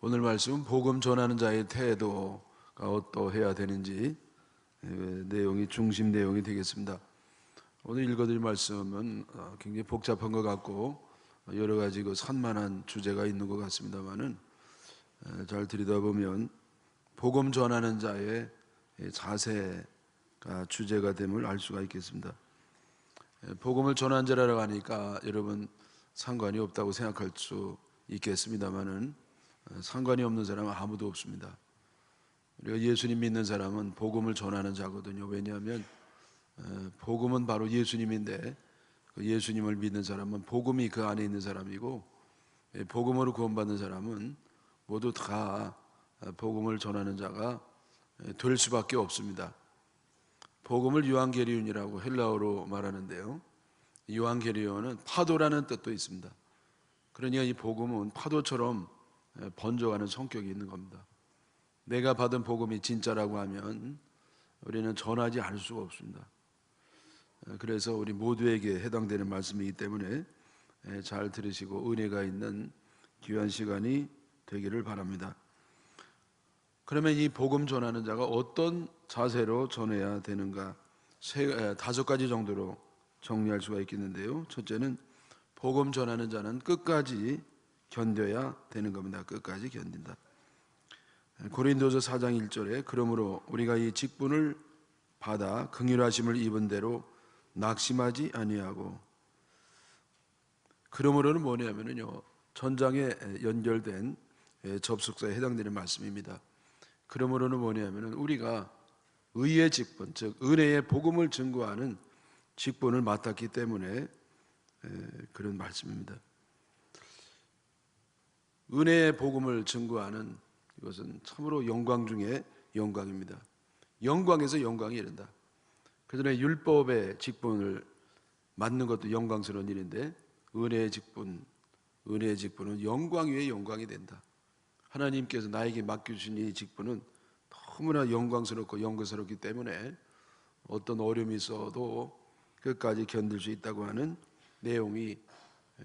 오늘 말씀은 복음 전하는 자의 태도가 어떠해야 되는지 내용이 중심 내용이 되겠습니다. 오늘 읽어드릴 말씀은 굉장히 복잡한 것 같고 여러 가지 산만한 주제가 있는 것 같습니다만은 잘 들여다보면 복음 전하는 자의 자세가 주제가 됨을 알 수가 있겠습니다. 복음을 전하는 자라고 하니까 여러분 상관이 없다고 생각할 수 있겠습니다만은 상관이 없는 사람은 아무도 없습니다. 우리가 예수님 믿는 사람은 복음을 전하는 자거든요. 왜냐하면 복음은 바로 예수님인데 그 예수님을 믿는 사람은 복음이 그 안에 있는 사람이고 복음으로 구원받는 사람은 모두 다 복음을 전하는 자가 될 수밖에 없습니다. 복음을 유앙게리온이라고 헬라어로 말하는데요, 유앙게리온은 파도라는 뜻도 있습니다. 그러니까 이 복음은 파도처럼 번져가는 성격이 있는 겁니다. 내가 받은 복음이 진짜라고 하면 우리는 전하지 않을 수가 없습니다. 그래서 우리 모두에게 해당되는 말씀이기 때문에 잘 들으시고 은혜가 있는 귀한 시간이 되기를 바랍니다. 그러면 이 복음 전하는 자가 어떤 자세로 전해야 되는가, 5가지 정도로 정리할 수가 있겠는데요. 첫째는 복음 전하는 자는 끝까지 견뎌야 되는 겁니다. 끝까지 견딘다. 고린도서 4장 1절에 그러므로 우리가 이 직분을 받아 긍휼하심을 입은 대로 낙심하지 아니하고, 그러므로는 뭐냐면요, 전장에 연결된 접속사에 해당되는 말씀입니다. 그러므로는 뭐냐면은 우리가 의의 직분, 즉 은혜의 복음을 증거하는 직분을 맡았기 때문에 그런 말씀입니다. 은혜의 복음을 증거하는 이것은 참으로 영광 중에 영광입니다. 영광에서 영광이 이른다. 그전에 율법의 직분을 맡는 것도 영광스러운 일인데 은혜의 직분은 영광 위에 영광이 된다. 하나님께서 나에게 맡겨주신 이 직분은 너무나 영광스럽고 영광스럽기 때문에 어떤 어려움이 있어도 끝까지 견딜 수 있다고 하는 내용이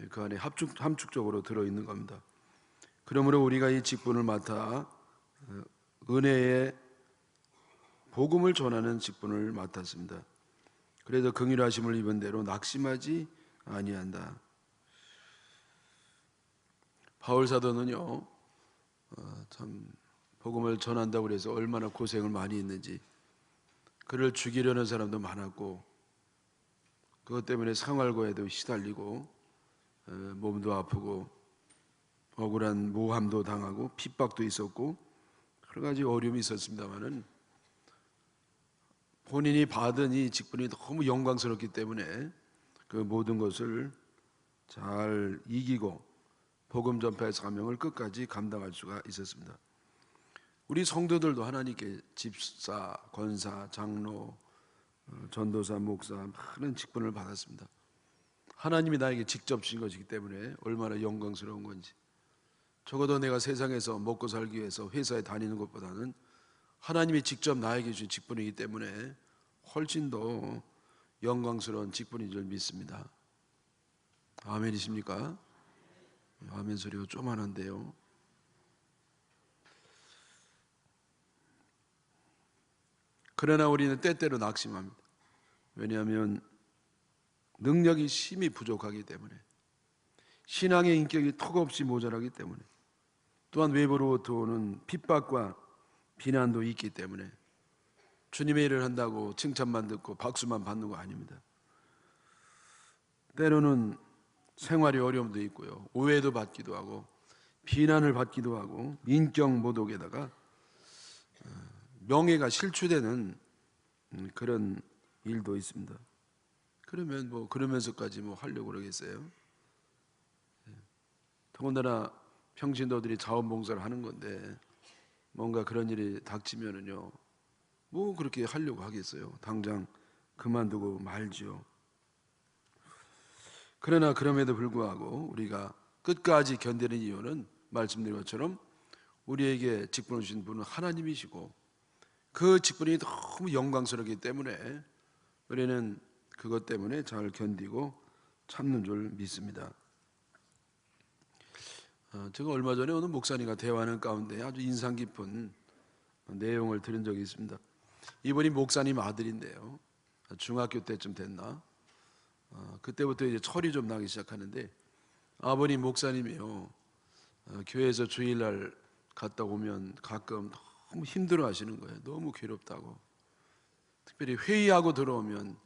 그 안에 함축적으로 들어있는 겁니다. 그러므로 우리가 이 직분을 맡아 은혜의 복음을 전하는 직분을 맡았습니다. 그래서 긍휼하심을 입은 대로 낙심하지 아니한다. 바울 사도는요, 참 복음을 전한다고 해서 얼마나 고생을 많이 했는지, 그를 죽이려는 사람도 많았고 그것 때문에 생활고에도 시달리고 몸도 아프고 억울한 모함도 당하고 핍박도 있었고 여러 가지 어려움이 있었습니다만은 본인이 받은 이 직분이 너무 영광스럽기 때문에 그 모든 것을 잘 이기고 복음 전파의 사명을 끝까지 감당할 수가 있었습니다. 우리 성도들도 하나님께 집사, 권사, 장로, 전도사, 목사 많은 직분을 받았습니다. 하나님이 나에게 직접 주신 것이기 때문에 얼마나 영광스러운 건지, 적어도 내가 세상에서 먹고 살기 위해서 회사에 다니는 것보다는 하나님이 직접 나에게 주신 직분이기 때문에 훨씬 더 영광스러운 직분인 줄 믿습니다. 아멘이십니까? 아멘 소리가 쪼만한데요. 그러나 우리는 때때로 낙심합니다. 왜냐하면 능력이 심히 부족하기 때문에, 신앙의 인격이 턱없이 모자라기 때문에, 또한 외부로부터 오는 핍박과 비난도 있기 때문에 주님의 일을 한다고 칭찬만 듣고 박수만 받는 거 아닙니다. 때로는 생활의 어려움도 있고요, 오해도 받기도 하고 비난을 받기도 하고 인격 모독에다가 명예가 실추되는 그런 일도 있습니다. 그러면 그러면서까지 하려고 그러겠어요? 더군다나 평신도들이 자원봉사를 하는 건데 뭔가 그런 일이 닥치면은요, 그렇게 하려고 하겠어요? 당장 그만두고 말지요. 그러나 그럼에도 불구하고 우리가 끝까지 견디는 이유는 말씀드린 것처럼 우리에게 직분을 주신 분은 하나님이시고 그 직분이 너무 영광스럽기 때문에 우리는 그것 때문에 잘 견디고 참는 줄 믿습니다. 제가 얼마 전에 어느 목사님과 대화하는 가운데 아주 인상 깊은 내용을 들은 적이 있습니다. 이분이 목사님 아들인데요, 중학교 때쯤 됐나, 그때부터 이제 철이 좀 나기 시작하는데, 아버님 목사님이요, 교회에서 주일날 갔다 오면 가끔 너무 힘들어 하시는 거예요. 너무 괴롭다고. 특별히 회의하고 들어오면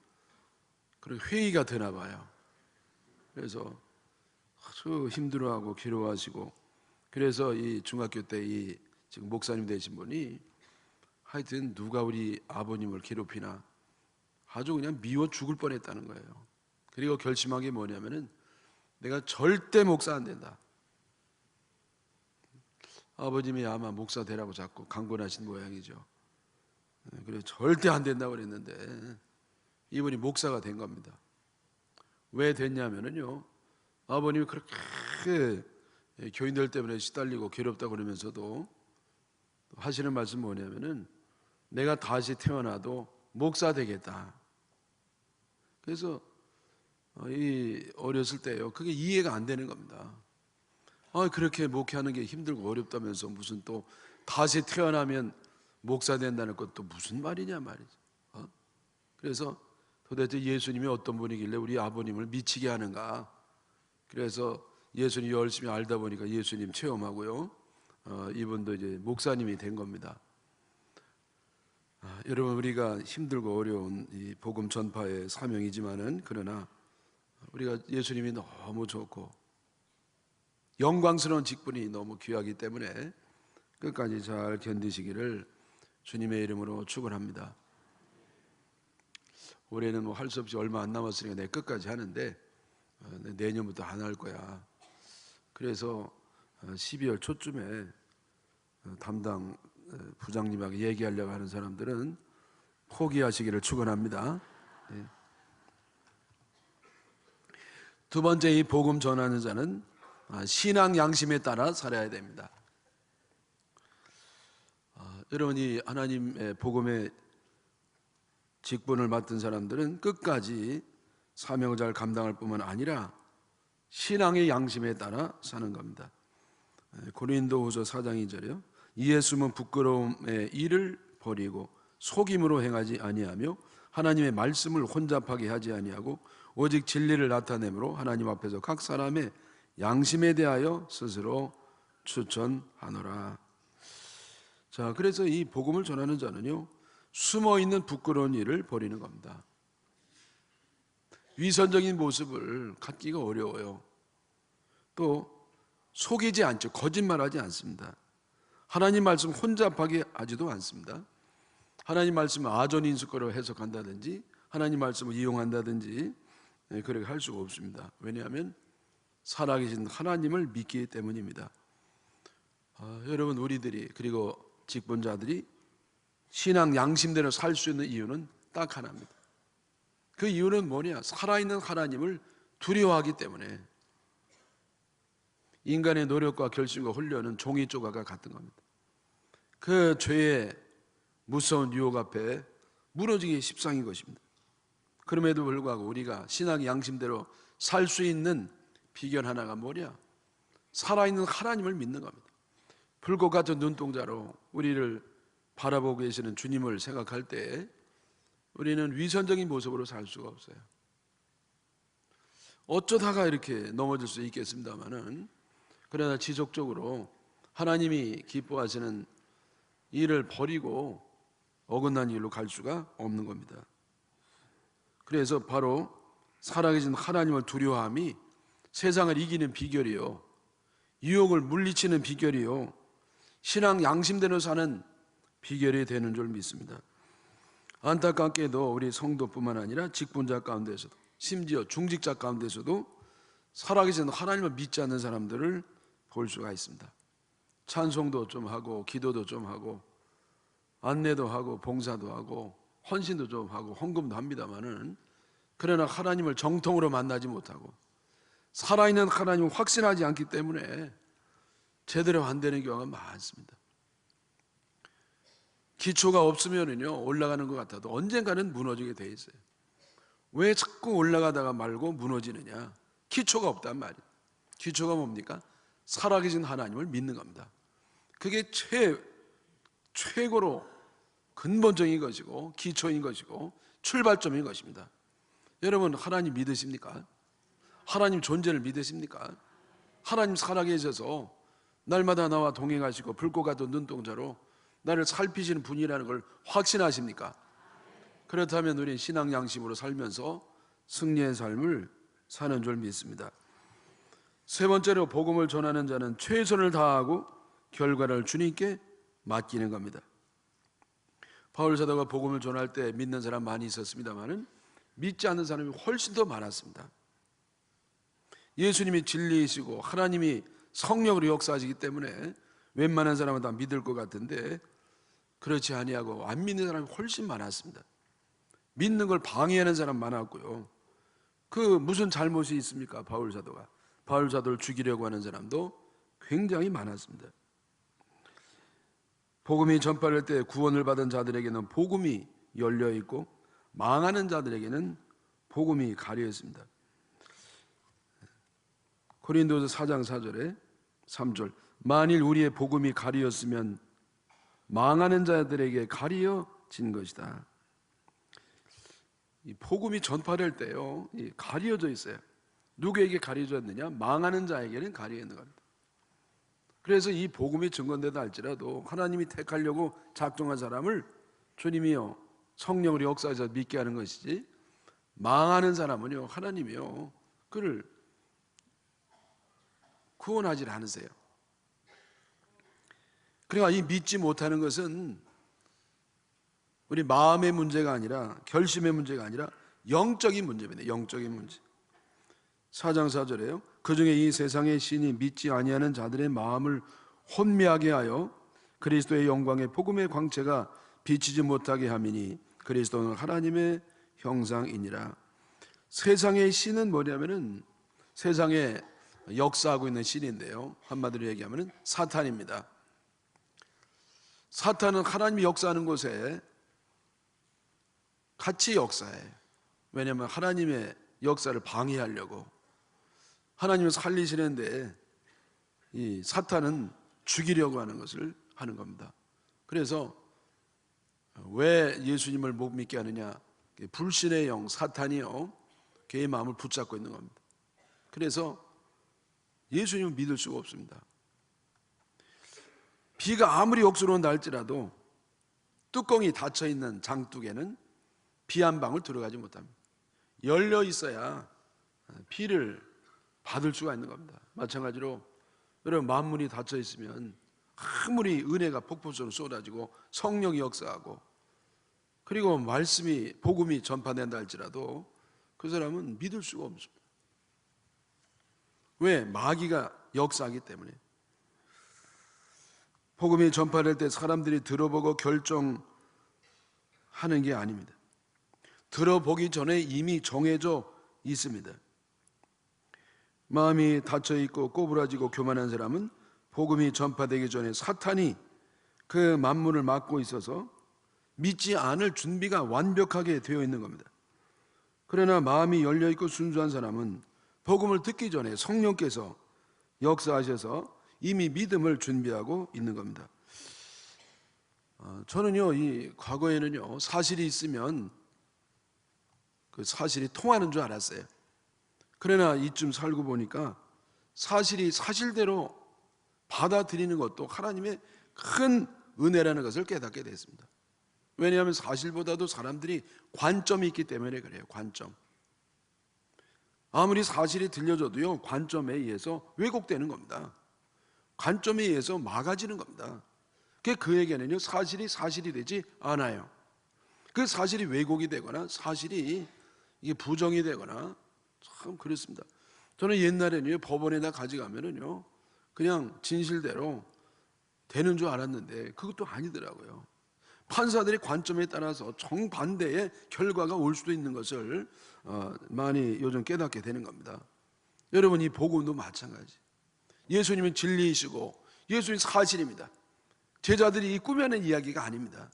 그런 회의가 되나 봐요. 그래서 아주 힘들어하고 괴로워하시고, 그래서 이 중학교 때 이 지금 목사님 되신 분이 하여튼 누가 우리 아버님을 괴롭히나 아주 그냥 미워 죽을 뻔했다는 거예요. 그리고 결심한 게 뭐냐면은 내가 절대 목사 안 된다. 아버님이 아마 목사 되라고 자꾸 강권하신 모양이죠. 그래서 절대 안 된다고 그랬는데 이분이 목사가 된 겁니다. 왜 됐냐면은요, 아버님이 그렇게 교인들 때문에 시달리고 괴롭다고 그러면서도 하시는 말씀 뭐냐면은 내가 다시 태어나도 목사 되겠다. 그래서 이 어렸을 때요, 그게 이해가 안 되는 겁니다. 그렇게 목회하는 게 힘들고 어렵다면서 무슨 또 다시 태어나면 목사 된다는 것도 무슨 말이냐 말이죠. 그래서 도대체 예수님이 어떤 분이길래 우리 아버님을 미치게 하는가. 그래서 예수님 열심히 알다 보니까 예수님 체험하고요, 이분도 이제 목사님이 된 겁니다. 여러분, 우리가 힘들고 어려운 이 복음 전파의 사명이지만은, 그러나 우리가 예수님이 너무 좋고 영광스러운 직분이 너무 귀하기 때문에 끝까지 잘 견디시기를 주님의 이름으로 축원합니다. 올해는 뭐 할 수 없이 얼마 안 남았으니까 내가 끝까지 하는데 내년부터 안 할 거야. 그래서 12월 초쯤에 담당 부장님하고 얘기하려고 하는 사람들은 포기하시기를 축원합니다. 두 번째, 이 복음 전하는 자는 신앙 양심에 따라 살아야 됩니다. 여러분이 하나님의 복음의 직분을 맡은 사람들은 끝까지 사명을 잘 감당할 뿐만 아니라 신앙의 양심에 따라 사는 겁니다. 고린도후서 4장 2절이요, 이에 숨은 부끄러움의 일을 버리고 속임으로 행하지 아니하며 하나님의 말씀을 혼잡하게 하지 아니하고 오직 진리를 나타내므로 하나님 앞에서 각 사람의 양심에 대하여 스스로 추천하노라. 자, 그래서 이 복음을 전하는 자는요, 숨어있는 부끄러운 일을 버리는 겁니다. 위선적인 모습을 갖기가 어려워요. 또 속이지 않죠. 거짓말하지 않습니다. 하나님 말씀 혼잡하게 하지도 않습니다. 하나님 말씀을 아전인수거로 해석한다든지 하나님 말씀을 이용한다든지 그렇게 할 수가 없습니다. 왜냐하면 살아계신 하나님을 믿기 때문입니다. 여러분, 우리들이 그리고 직분자들이 신앙 양심대로 살 수 있는 이유는 딱 하나입니다. 그 이유는 뭐냐? 살아있는 하나님을 두려워하기 때문에. 인간의 노력과 결심과 훈련은 종이 조각과 같은 겁니다. 그 죄의 무서운 유혹 앞에 무너지기 십상인 것입니다. 그럼에도 불구하고 우리가 신앙의 양심대로 살 수 있는 비결 하나가 뭐냐? 살아있는 하나님을 믿는 겁니다. 불꽃 같은 눈동자로 우리를 바라보고 계시는 주님을 생각할 때 우리는 위선적인 모습으로 살 수가 없어요. 어쩌다가 이렇게 넘어질 수 있겠습니다만은, 그러나 지속적으로 하나님이 기뻐하시는 일을 버리고 어긋난 일로 갈 수가 없는 겁니다. 그래서 바로 살아계신 하나님을 두려워함이 세상을 이기는 비결이요, 유혹을 물리치는 비결이요, 신앙 양심대로 사는 비결이 되는 줄 믿습니다. 안타깝게도 우리 성도뿐만 아니라 직분자 가운데서도, 심지어 중직자 가운데서도 살아계신 하나님을 믿지 않는 사람들을 볼 수가 있습니다. 찬송도 좀 하고 기도도 좀 하고 안내도 하고 봉사도 하고 헌신도 좀 하고 헌금도 합니다마는, 그러나 하나님을 정통으로 만나지 못하고 살아있는 하나님을 확신하지 않기 때문에 제대로 안 되는 경우가 많습니다. 기초가 없으면요, 올라가는 것 같아도 언젠가는 무너지게 돼 있어요. 왜 자꾸 올라가다가 말고 무너지느냐? 기초가 없단 말이에요. 기초가 뭡니까? 살아계신 하나님을 믿는 겁니다. 그게 최고로 근본적인 것이고 기초인 것이고 출발점인 것입니다. 여러분, 하나님 믿으십니까? 하나님 존재를 믿으십니까? 하나님 살아계셔서 날마다 나와 동행하시고 붉고 같은 눈동자로 나를 살피시는 분이라는 걸 확신하십니까? 그렇다면 우리 신앙 양심으로 살면서 승리의 삶을 사는 줄 믿습니다. 세 번째로, 복음을 전하는 자는 최선을 다하고 결과를 주님께 맡기는 겁니다. 바울 사도가 복음을 전할 때 믿는 사람 많이 있었습니다만은 믿지 않는 사람이 훨씬 더 많았습니다. 예수님이 진리이시고 하나님이 성령으로 역사하시기 때문에 웬만한 사람은 다 믿을 것 같은데 그렇지 아니하고 안 믿는 사람이 훨씬 많았습니다. 믿는 걸 방해하는 사람 많았고요. 그 무슨 잘못이 있습니까? 바울 사도를 죽이려고 하는 사람도 굉장히 많았습니다. 복음이 전파될 때 구원을 받은 자들에게는 복음이 열려 있고 망하는 자들에게는 복음이 가려 있습니다. 고린도서 4장 4절에 3절, 만일 우리의 복음이 가리었으면 망하는 자들에게 가리어진 것이다. 이 복음이 전파될 때요, 가려져 있어요. 누구에게 가려졌느냐? 망하는 자에게는 가려 있는 겁니다. 그래서 이 복음이 증거되다 할지라도 하나님이 택하려고 작정한 사람을 주님이요 성령으로 역사해서 믿게 하는 것이지, 망하는 사람은요 하나님이요 그를 구원하지 않으세요. 그러니까 이 믿지 못하는 것은 우리 마음의 문제가 아니라, 결심의 문제가 아니라 영적인 문제입니다. 영적인 문제. 4장 4절에요, 그중에 이 세상의 신이 믿지 아니하는 자들의 마음을 혼미하게 하여 그리스도의 영광의 복음의 광채가 비치지 못하게 함이니 그리스도는 하나님의 형상이니라. 세상의 신은 뭐냐면은 세상에 역사하고 있는 신인데요, 한마디로 얘기하면 사탄입니다. 사탄은 하나님이 역사하는 곳에 같이 역사해요. 왜냐하면 하나님의 역사를 방해하려고. 하나님을 살리시는데 이 사탄은 죽이려고 하는 것을 하는 겁니다. 그래서 왜 예수님을 못 믿게 하느냐? 불신의 영 사탄이요 그의 마음을 붙잡고 있는 겁니다. 그래서 예수님을 믿을 수가 없습니다. 비가 아무리 억수로 날지라도 뚜껑이 닫혀있는 장독에는 비 한 방울 들어가지 못합니다. 열려 있어야 비를 받을 수가 있는 겁니다. 마찬가지로 여러분, 만문이 닫혀 있으면 아무리 은혜가 폭포처럼 쏟아지고 성령이 역사하고 그리고 말씀이 복음이 전파된다 할지라도 그 사람은 믿을 수가 없습니다. 왜? 마귀가 역사하기 때문에. 복음이 전파될 때 사람들이 들어보고 결정하는 게 아닙니다. 들어보기 전에 이미 정해져 있습니다. 마음이 닫혀있고 꼬부라지고 교만한 사람은 복음이 전파되기 전에 사탄이 그 만문을 막고 있어서 믿지 않을 준비가 완벽하게 되어 있는 겁니다. 그러나 마음이 열려있고 순수한 사람은 복음을 듣기 전에 성령께서 역사하셔서 이미 믿음을 준비하고 있는 겁니다. 저는요, 이 과거에는요 사실이 있으면 그 사실이 통하는 줄 알았어요. 그러나 이쯤 살고 보니까 사실이 사실대로 받아들이는 것도 하나님의 큰 은혜라는 것을 깨닫게 됐습니다. 왜냐하면 사실보다도 사람들이 관점이 있기 때문에 그래요. 관점. 아무리 사실이 들려줘도요 관점에 의해서 왜곡되는 겁니다. 관점에 의해서 막아지는 겁니다. 그에게는요 사실이 되지 않아요. 그 사실이 왜곡이 되거나 사실이 이게 부정이 되거나 참 그렇습니다. 저는 옛날에는 법원에다 가져가면은요 그냥 진실대로 되는 줄 알았는데 그것도 아니더라고요. 판사들의 관점에 따라서 정반대의 결과가 올 수도 있는 것을 많이 요즘 깨닫게 되는 겁니다. 여러분, 이 복음도 마찬가지. 예수님은 진리이시고 예수님 사실입니다. 제자들이 이 꾸며낸 이야기가 아닙니다.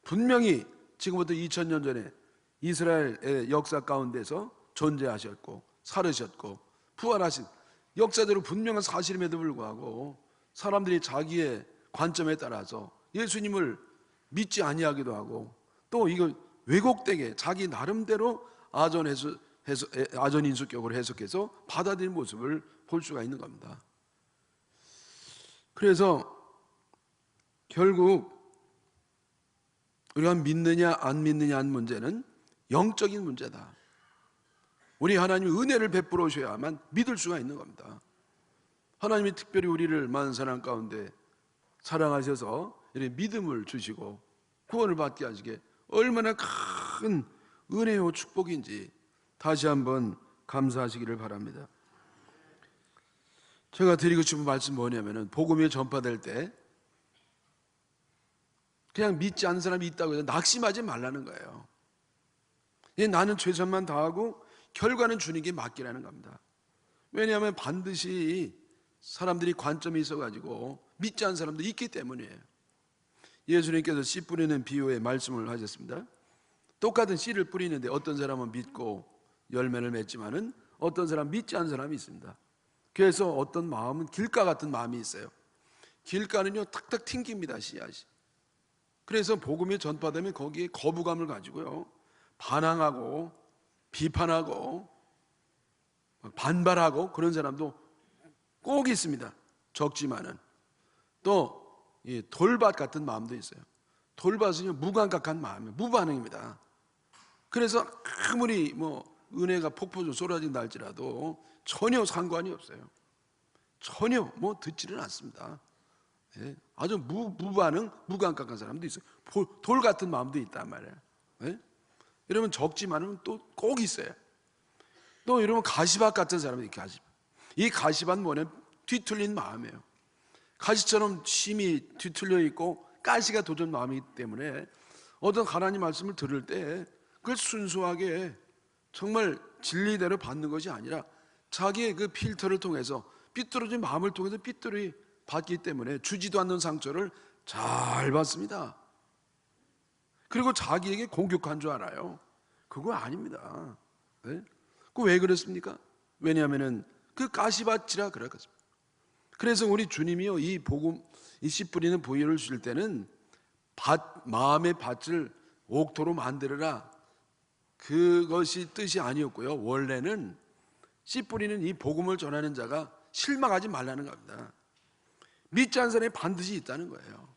분명히 지금부터 2000년 전에 이스라엘의 역사 가운데서 존재하셨고 살으셨고 부활하신 역사적으로 분명한 사실임에도 불구하고 사람들이 자기의 관점에 따라서 예수님을 믿지 아니하기도 하고 또 이거 왜곡되게 자기 나름대로 아전인수격으로 해석해서 받아들이는 모습을 볼 수가 있는 겁니다. 그래서 결국 우리가 믿느냐 안 믿느냐 하는 문제는 영적인 문제다. 우리 하나님이 은혜를 베풀어 오셔야만 믿을 수가 있는 겁니다. 하나님이 특별히 우리를 많은 사람 가운데 사랑하셔서 이렇게 믿음을 주시고 구원을 받게 하시게 얼마나 큰 은혜요 축복인지 다시 한번 감사하시기를 바랍니다. 제가 드리고 싶은 말씀 뭐냐면은 복음이 전파될 때 그냥 믿지 않는 사람이 있다고 해서 낙심하지 말라는 거예요. 나는 최선만 다하고 결과는 주님께 맡기라는 겁니다. 왜냐하면 반드시 사람들이 관점이 있어가지고 믿지 않는 사람도 있기 때문이에요. 예수님께서 씨 뿌리는 비유의 말씀을 하셨습니다. 똑같은 씨를 뿌리는데 어떤 사람은 믿고 열매를 맺지만은 어떤 사람 믿지 않는 사람이 있습니다. 그래서 어떤 마음은 길가 같은 마음이 있어요. 길가는요 탁탁 튕깁니다, 씨앗이. 그래서 복음이 전파되면 거기에 거부감을 가지고요 반항하고 비판하고 반발하고 그런 사람도 꼭 있습니다. 적지만은 또 이 돌밭 같은 마음도 있어요. 돌밭은요 무감각한 마음이에요. 무반응입니다. 그래서 아무리 은혜가 폭포로 쏟아진다 할지라도 전혀 상관이 없어요. 전혀 듣지는 않습니다. 예? 아주 무반응, 무감각한 사람도 있어요. 돌 같은 마음도 있단 말이에요. 예? 이러면 적지만은 또 꼭 있어요. 또 이러면 가시밭 같은 사람이 이 가시밭 뭐냐? 뒤틀린 마음이에요. 가시처럼 심이 뒤틀려 있고 가시가 돋은 마음이기 때문에 어떤 하나님 말씀을 들을 때 그걸 순수하게 정말 진리대로 받는 것이 아니라 자기의 그 필터를 통해서 삐뚤어진 마음을 통해서 삐뚤이 받기 때문에 주지도 않는 상처를 잘 받습니다. 그리고 자기에게 공격한 줄 알아요. 그거 아닙니다. 네? 왜 그렇습니까? 왜냐하면 그 가시밭이라 그랬습니다. 그래서 우리 주님이요 이 복음, 이 씨 뿌리는 부위를 주실 때는 마음의 밭을 옥토로 만들어라 그것이 뜻이 아니었고요. 원래는 씨 뿌리는 이 복음을 전하는 자가 실망하지 말라는 겁니다. 믿지 않는 사람이 반드시 있다는 거예요.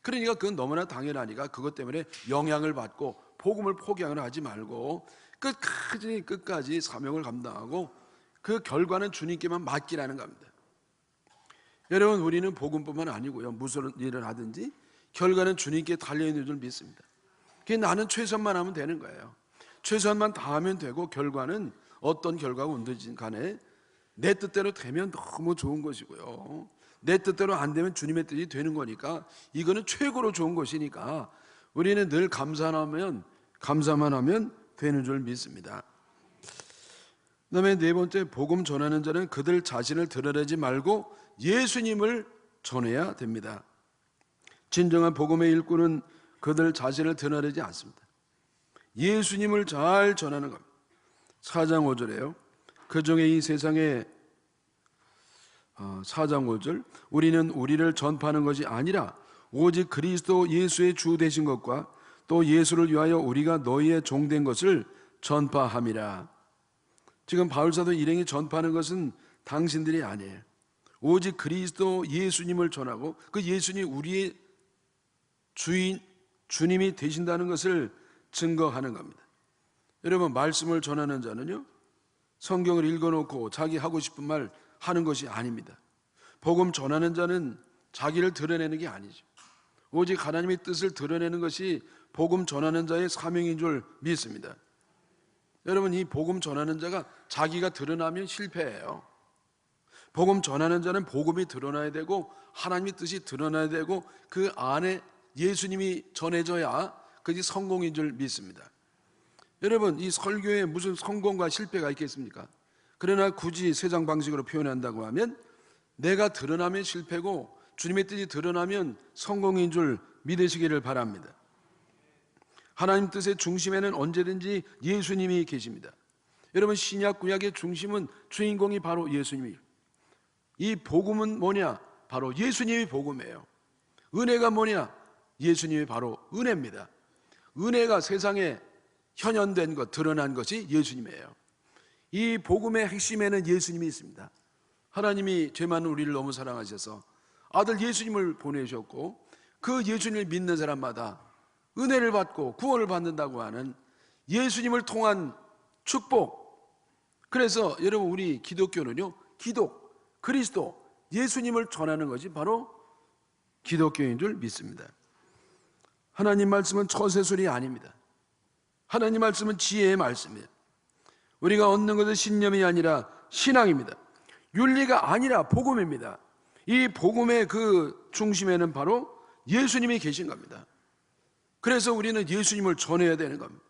그러니까 그건 너무나 당연하니까 그것 때문에 영향을 받고 복음을 포기하거나 하지 말고 끝까지 사명을 감당하고 그 결과는 주님께만 맡기라는 겁니다. 여러분 우리는 복음뿐만 아니고요 무슨 일을 하든지 결과는 주님께 달려있는 줄 믿습니다. 나는 최선만 하면 되는 거예요. 최선만 다하면 되고 결과는 어떤 결과가 온든지 간에 내 뜻대로 되면 너무 좋은 것이고요 내 뜻대로 안 되면 주님의 뜻이 되는 거니까 이거는 최고로 좋은 것이니까 우리는 늘 감사만 하면 되는 줄 믿습니다. 그 다음에 네 번째, 복음 전하는 자는 그들 자신을 드러내지 말고 예수님을 전해야 됩니다. 진정한 복음의 일꾼은 그들 자신을 드러내지 않습니다. 예수님을 잘 전하는 겁니다. 4장 5절에요 그 중에 이 세상에 4장 5절 우리는 우리를 전파하는 것이 아니라 오직 그리스도 예수의 주 되신 것과 또 예수를 위하여 우리가 너희의 종된 것을 전파함이라. 지금 바울사도 일행이 전파하는 것은 당신들이 아니에요. 오직 그리스도 예수님을 전하고 그 예수님 우리의 주인 주님이 되신다는 것을 증거하는 겁니다. 여러분 말씀을 전하는 자는요 성경을 읽어놓고 자기 하고 싶은 말 하는 것이 아닙니다. 복음 전하는 자는 자기를 드러내는 게 아니죠. 오직 하나님의 뜻을 드러내는 것이 복음 전하는 자의 사명인 줄 믿습니다. 여러분 이 복음 전하는 자가 자기가 드러나면 실패해요. 복음 전하는 자는 복음이 드러나야 되고 하나님의 뜻이 드러나야 되고 그 안에 예수님이 전해져야 그것이 성공인 줄 믿습니다. 여러분 이 설교에 무슨 성공과 실패가 있겠습니까? 그러나 굳이 세상 방식으로 표현한다고 하면 내가 드러나면 실패고 주님의 뜻이 드러나면 성공인 줄 믿으시기를 바랍니다. 하나님 뜻의 중심에는 언제든지 예수님이 계십니다. 여러분 신약 구약의 중심은 주인공이 바로 예수님이에요. 이 복음은 뭐냐? 바로 예수님이 복음이에요. 은혜가 뭐냐? 예수님이 바로 은혜입니다. 은혜가 세상에 현현된 것, 드러난 것이 예수님이에요. 이 복음의 핵심에는 예수님이 있습니다. 하나님이 죄 많은 우리를 너무 사랑하셔서 아들 예수님을 보내셨고, 그 예수님을 믿는 사람마다 은혜를 받고 구원을 받는다고 하는 예수님을 통한 축복. 그래서 여러분, 우리 기독교는요, 기독, 그리스도, 예수님을 전하는 것이 바로 기독교인 줄 믿습니다. 하나님 말씀은 처세술이 아닙니다. 하나님 말씀은 지혜의 말씀이에요. 우리가 얻는 것은 신념이 아니라 신앙입니다. 윤리가 아니라 복음입니다. 이 복음의 그 중심에는 바로 예수님이 계신 겁니다. 그래서 우리는 예수님을 전해야 되는 겁니다.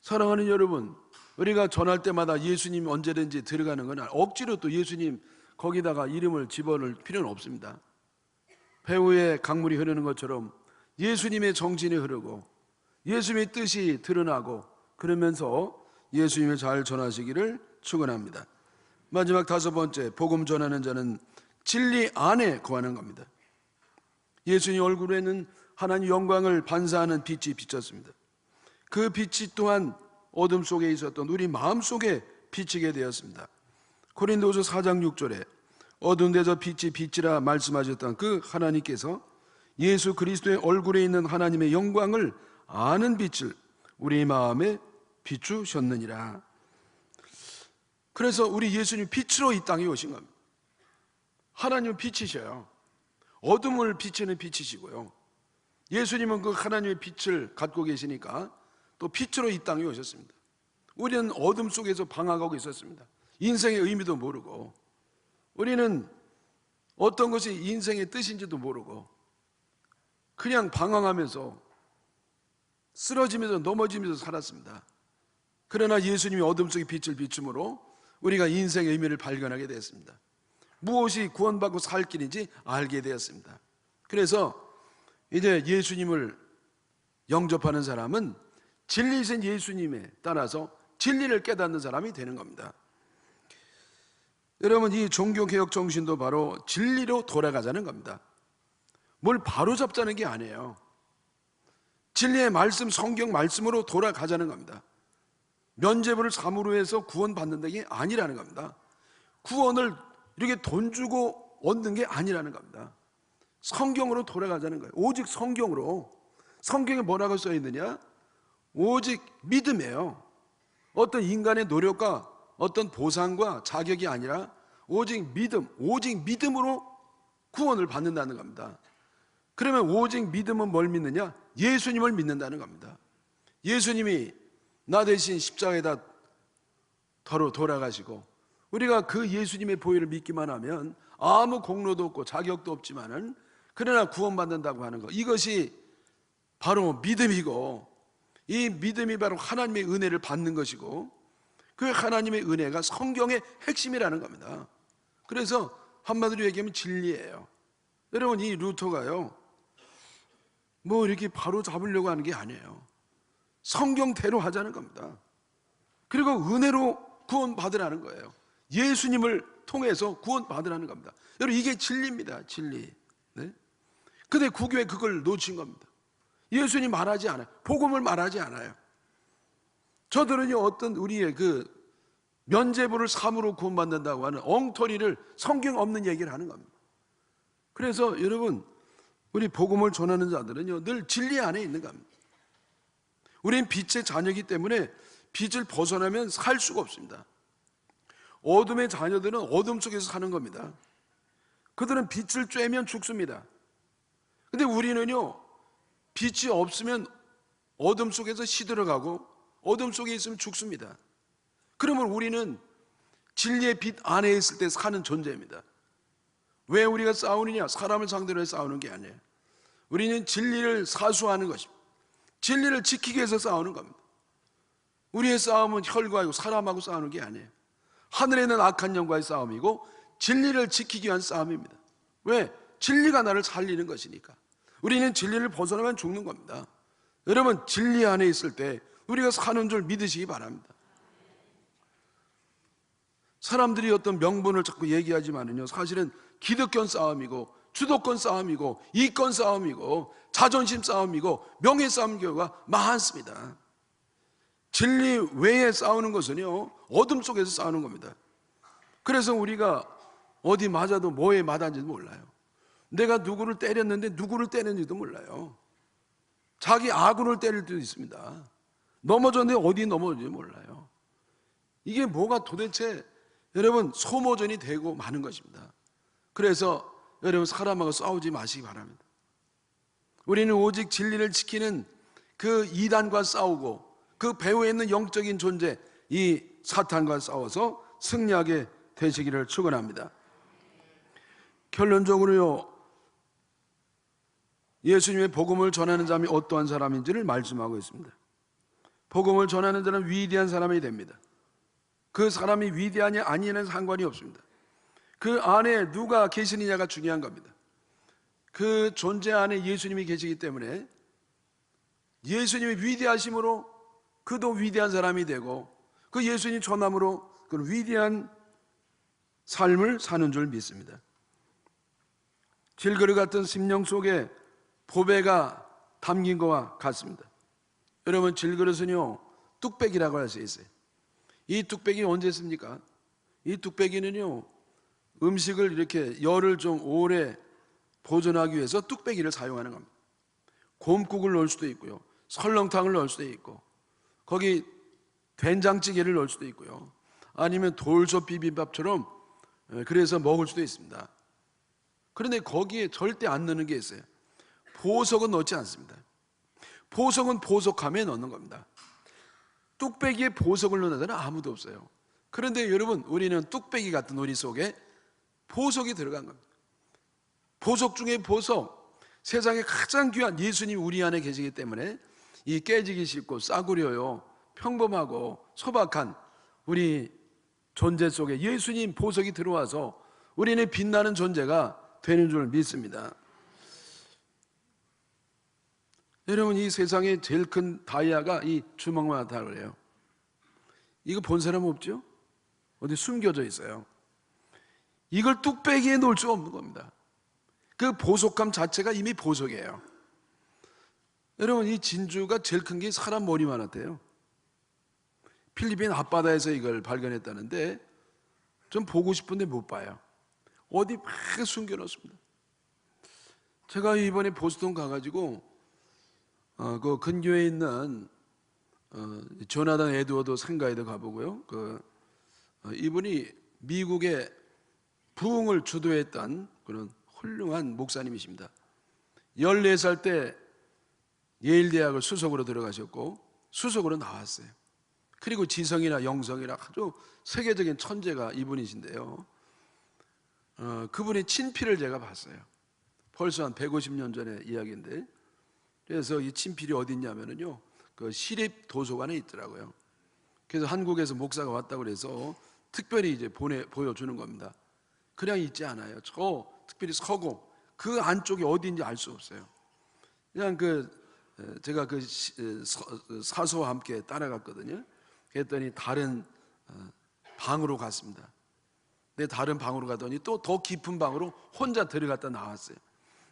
사랑하는 여러분, 우리가 전할 때마다 예수님 언제든지 들어가는 건 억지로 또 예수님 거기다가 이름을 집어넣을 필요는 없습니다. 배후에 강물이 흐르는 것처럼 예수님의 정신이 흐르고 예수님의 뜻이 드러나고, 그러면서 예수님을 잘 전하시기를 축원합니다. 마지막 다섯 번째, 복음 전하는 자는 진리 안에 거하는 겁니다. 예수님 얼굴에는 하나님 영광을 반사하는 빛이 비쳤습니다. 그 빛이 또한 어둠 속에 있었던 우리 마음 속에 비치게 되었습니다. 고린도후서 4장 6절에 어두운 데서 빛이 빛이라 말씀하셨던 그 하나님께서 예수 그리스도의 얼굴에 있는 하나님의 영광을 아는 빛을 우리 마음에 비추셨느니라. 그래서 우리 예수님 빛으로 이 땅에 오신 겁니다. 하나님은 빛이셔요. 어둠을 비치는 빛이시고요, 예수님은 그 하나님의 빛을 갖고 계시니까 또 빛으로 이 땅에 오셨습니다. 우리는 어둠 속에서 방황하고 있었습니다. 인생의 의미도 모르고, 우리는 어떤 것이 인생의 뜻인지도 모르고 그냥 방황하면서 쓰러지면서 넘어지면서 살았습니다. 그러나 예수님이 어둠 속에 빛을 비춤으로 우리가 인생의 의미를 발견하게 되었습니다. 무엇이 구원받고 살 길인지 알게 되었습니다. 그래서 이제 예수님을 영접하는 사람은 진리이신 예수님에 따라서 진리를 깨닫는 사람이 되는 겁니다. 여러분, 이 종교개혁 정신도 바로 진리로 돌아가자는 겁니다. 뭘 바로잡자는 게 아니에요. 진리의 말씀, 성경 말씀으로 돌아가자는 겁니다. 면죄부를 삼으로 해서 구원받는 게 아니라는 겁니다. 구원을 이렇게 돈 주고 얻는 게 아니라는 겁니다. 성경으로 돌아가자는 거예요. 오직 성경으로. 성경에 뭐라고 써 있느냐? 오직 믿음이에요. 어떤 인간의 노력과 어떤 보상과 자격이 아니라 오직 믿음, 오직 믿음으로 구원을 받는다는 겁니다. 그러면 오직 믿음은 뭘 믿느냐? 예수님을 믿는다는 겁니다. 예수님이 나 대신 십자가에다 돌아가시고 우리가 그 예수님의 보혈을 믿기만 하면 아무 공로도 없고 자격도 없지만은 그러나 구원받는다고 하는 것, 이것이 바로 믿음이고, 이 믿음이 바로 하나님의 은혜를 받는 것이고, 그 하나님의 은혜가 성경의 핵심이라는 겁니다. 그래서 한마디로 얘기하면 진리예요. 여러분, 이 루터가요 뭐 이렇게 바로 잡으려고 하는 게 아니에요. 성경대로 하자는 겁니다. 그리고 은혜로 구원받으라는 거예요. 예수님을 통해서 구원받으라는 겁니다. 여러분, 이게 진리입니다. 진리. 네? 근데 구교에 그걸 놓친 겁니다. 예수님 말하지 않아요. 복음을 말하지 않아요. 저들은요, 어떤 우리의 그 면죄부를 삼으로 구원받는다고 하는 엉터리를, 성경 없는 얘기를 하는 겁니다. 그래서 여러분, 우리 복음을 전하는 자들은요 늘 진리 안에 있는 겁니다. 우리는 빛의 자녀이기 때문에 빛을 벗어나면 살 수가 없습니다. 어둠의 자녀들은 어둠 속에서 사는 겁니다. 그들은 빛을 쬐면 죽습니다. 근데 우리는요, 빛이 없으면 어둠 속에서 시들어가고 어둠 속에 있으면 죽습니다. 그러면 우리는 진리의 빛 안에 있을 때 사는 존재입니다. 왜 우리가 싸우느냐? 사람을 상대로 해서 싸우는 게 아니에요. 우리는 진리를 사수하는 것입니다. 진리를 지키기 위해서 싸우는 겁니다. 우리의 싸움은 혈과이고 사람하고 싸우는 게 아니에요. 하늘에 있는 악한 영과의 싸움이고 진리를 지키기 위한 싸움입니다. 왜? 진리가 나를 살리는 것이니까. 우리는 진리를 벗어나면 죽는 겁니다. 여러분, 진리 안에 있을 때 우리가 사는 줄 믿으시기 바랍니다. 사람들이 어떤 명분을 자꾸 얘기하지만은요, 사실은 기득권 싸움이고 주도권 싸움이고 이권 싸움이고 자존심 싸움이고 명예 싸움 경우가 많습니다. 진리 외에 싸우는 것은요, 어둠 속에서 싸우는 겁니다. 그래서 우리가 어디 맞아도 뭐에 맞았는지도 몰라요. 내가 누구를 때렸는데 누구를 때렸는지도 몰라요. 자기 아군을 때릴 때도 있습니다. 넘어졌는데 어디 넘어졌는지 몰라요. 이게 뭐가 도대체 여러분 소모전이 되고 마는 것입니다. 그래서 여러분 사람하고 싸우지 마시기 바랍니다. 우리는 오직 진리를 지키는 그 이단과 싸우고 그 배후에 있는 영적인 존재 이 사탄과 싸워서 승리하게 되시기를 축원합니다. 결론적으로요, 예수님의 복음을 전하는 사람이 어떠한 사람인지를 말씀하고 있습니다. 복음을 전하는 자는 위대한 사람이 됩니다. 그 사람이 위대하냐 아니냐는 상관이 없습니다. 그 안에 누가 계시느냐가 중요한 겁니다. 그 존재 안에 예수님이 계시기 때문에 예수님이 위대하심으로 그도 위대한 사람이 되고 그 예수님 전함으로 그 위대한 삶을 사는 줄 믿습니다. 질그릇 같은 심령 속에 보배가 담긴 것과 같습니다. 여러분, 질그릇은요 뚝배기라고 할 수 있어요. 이 뚝배기 언제 씁니까? 이 뚝배기는요 음식을 이렇게 열을 좀 오래 보존하기 위해서 뚝배기를 사용하는 겁니다. 곰국을 넣을 수도 있고요, 설렁탕을 넣을 수도 있고, 거기 된장찌개를 넣을 수도 있고요, 아니면 돌솥 비빔밥처럼 그래서 먹을 수도 있습니다. 그런데 거기에 절대 안 넣는 게 있어요. 보석은 넣지 않습니다. 보석은 보석함에 넣는 겁니다. 뚝배기에 보석을 넣는 자는 아무도 없어요. 그런데 여러분, 우리는 뚝배기 같은 우리 속에 보석이 들어간 겁니다. 보석 중에 보석, 세상에 가장 귀한 예수님이 우리 안에 계시기 때문에 이 깨지기 쉽고 싸구려요 평범하고 소박한 우리 존재 속에 예수님 보석이 들어와서 우리는 빛나는 존재가 되는 줄 믿습니다. 여러분, 이 세상에 제일 큰 다이아가 이 주먹만 하다고 그래요. 이거 본 사람 없죠? 어디 숨겨져 있어요. 이걸 뚝배기에 놓을 수 없는 겁니다. 그 보석감 자체가 이미 보석이에요. 여러분, 이 진주가 제일 큰 게 사람 머리만 하대요. 필리핀 앞바다에서 이걸 발견했다는데 좀 보고 싶은데 못 봐요. 어디 막 숨겨놓습니다. 제가 이번에 보스턴 가가지고 그 근교에 있는 조나단 에드워드 상가에도 가보고요. 이분이 미국의 부흥을 주도했던 그런 훌륭한 목사님이십니다. 14살 때 예일대학을 수석으로 들어가셨고 수석으로 나왔어요. 그리고 지성이나 영성이나 아주 세계적인 천재가 이분이신데요. 그분의 친필을 제가 봤어요. 벌써 한 150년 전의 이야기인데, 그래서 이 친필이 어디 있냐면요, 그 시립 도서관에 있더라고요. 그래서 한국에서 목사가 왔다고 그래서 특별히 이제 보여주는 겁니다. 그냥 있지 않아요. 저 특별히 서고 그 안쪽이 어디인지 알 수 없어요. 그냥 제가 사서와 함께 따라갔거든요. 그랬더니 다른 방으로 갔습니다. 근데 다른 방으로 가더니 또 더 깊은 방으로 혼자 들어갔다 나왔어요.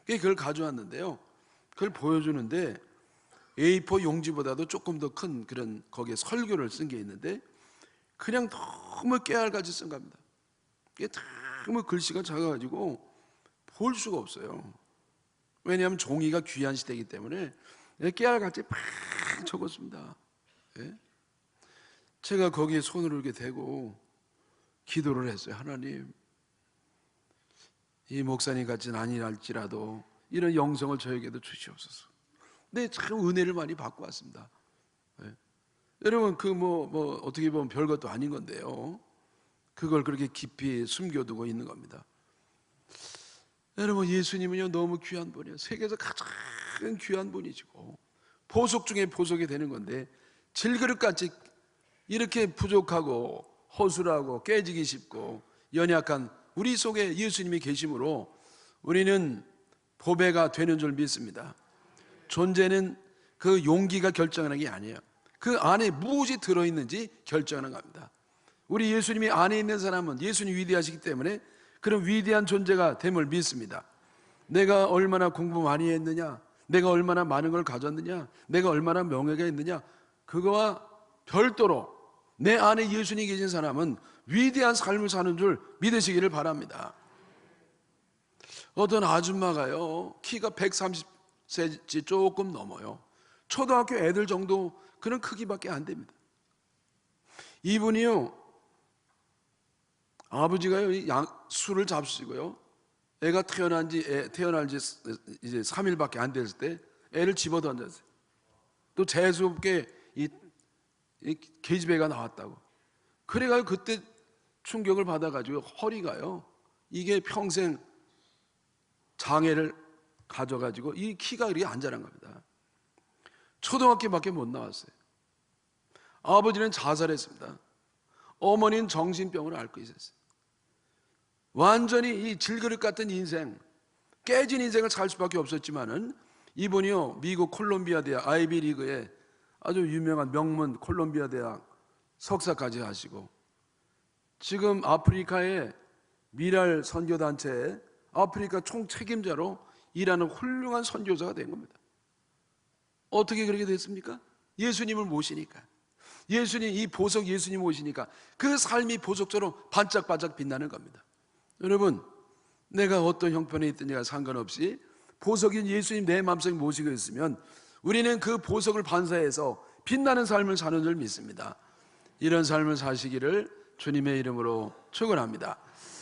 그걸 가져왔는데요, 그걸 보여주는데 A4 용지보다도 조금 더 큰 그런 거기에 설교를 쓴 게 있는데 그냥 너무 깨알같이 쓴 겁니다. 이게 너무 글씨가 작아가지고 볼 수가 없어요. 왜냐하면 종이가 귀한 시대이기 때문에 깨알같이 팍 적었습니다. 예? 제가 거기에 손을 이렇게 대고 기도를 했어요. 하나님, 이 목사님 같지는 아니랄지라도 이런 영성을 저에게도 주시옵소서. 근데 참 은혜를 많이 받고 왔습니다. 예? 여러분, 어떻게 보면 별것도 아닌 건데요, 그걸 그렇게 깊이 숨겨두고 있는 겁니다. 여러분, 예수님은요 너무 귀한 분이에요. 세계에서 가장 귀한 분이시고 보석 중에 보석이 되는 건데, 질그릇같이 이렇게 부족하고 허술하고 깨지기 쉽고 연약한 우리 속에 예수님이 계심으로 우리는 보배가 되는 줄 믿습니다. 존재는 그 용기가 결정하는 게 아니에요. 그 안에 무엇이 들어있는지 결정하는 겁니다. 우리 예수님이 안에 있는 사람은 예수님이 위대하시기 때문에 그런 위대한 존재가 됨을 믿습니다. 내가 얼마나 공부 많이 했느냐, 내가 얼마나 많은 걸 가졌느냐, 내가 얼마나 명예가 있느냐, 그거와 별도로 내 안에 예수님이 계신 사람은 위대한 삶을 사는 줄 믿으시기를 바랍니다. 어떤 아줌마가요, 키가 130cm 조금 넘어요. 초등학교 애들 정도 그런 크기밖에 안 됩니다. 이분이요, 아버지가요 술을 잡수시고요, 애가 태어난 지 이제 3일밖에 안 됐을 때 애를 집어던졌어요. 또 재수없게 이 계집애가 나왔다고. 그래가지고 그때 충격을 받아가지고 허리가요, 이게 평생 장애를 가져가지고 이 키가 이렇게 안 자란 겁니다. 초등학교밖에 못 나왔어요. 아버지는 자살했습니다. 어머니는 정신병을 앓고 있었어요. 완전히 이 질그릇 같은 인생, 깨진 인생을 살 수밖에 없었지만은 이분이요, 미국 콜롬비아 대학 아이비리그에 아주 유명한 명문 콜롬비아 대학 석사까지 하시고, 지금 아프리카의 미랄 선교단체에 아프리카 총책임자로 일하는 훌륭한 선교사가 된 겁니다. 어떻게 그렇게 됐습니까? 예수님을 모시니까. 예수님, 이 보석 예수님 모시니까 그 삶이 보석처럼 반짝반짝 빛나는 겁니다. 여러분, 내가 어떤 형편에 있든지가 상관없이 보석인 예수님 내 마음속에 모시고 있으면 우리는 그 보석을 반사해서 빛나는 삶을 사는 줄 믿습니다. 이런 삶을 사시기를 주님의 이름으로 축원합니다.